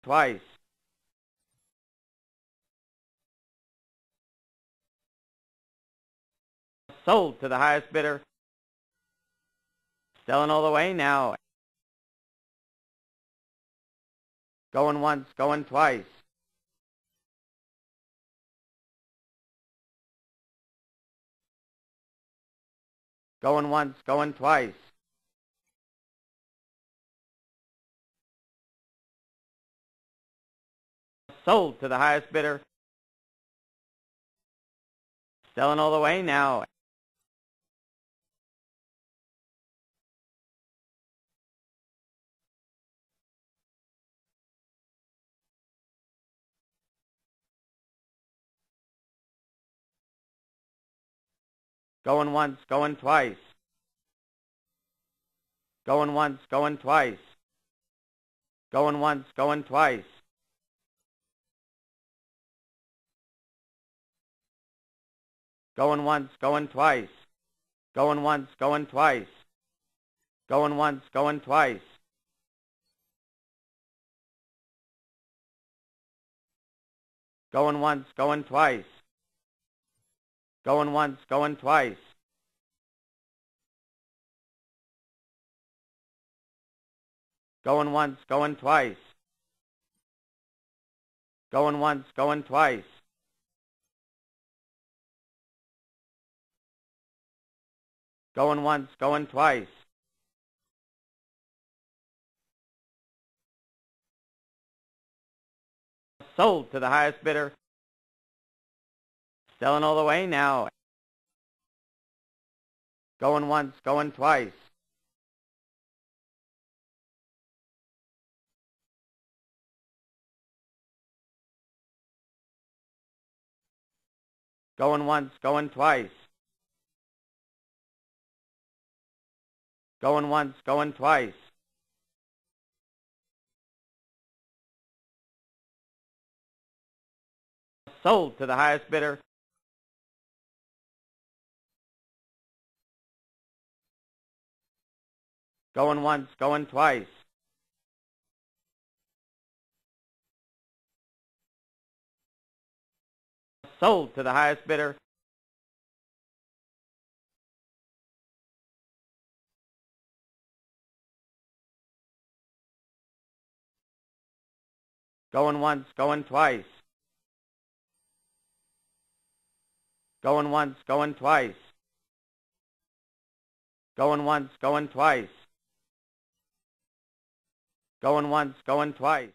twice. Sold to the highest bidder. Selling all the way now. Going once, going twice. Going once, going twice. Sold to the highest bidder. Selling all the way now. Going once, going twice. Going once, going twice. Going once, going twice. Going once, going twice. Going once, going twice. Going once, going twice. Going once, going twice. Going once, going twice. Going once, going twice. Going once, going twice. Going once, going twice. Sold to the highest bidder. Selling all the way now. Going once, going twice. Going once, going twice. Going once, going twice. Sold to the highest bidder. Going once, going twice. Sold to the highest bidder. Going once, going twice. Going once, going twice. Going once, going twice. Going once, going twice.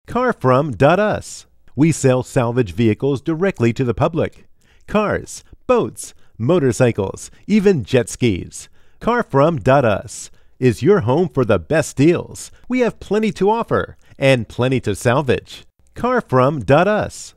CarFrom.us. We sell salvage vehicles directly to the public. Cars, boats, motorcycles, even jet skis. CarFrom.us is your home for the best deals. We have plenty to offer and plenty to salvage. CarFrom.us.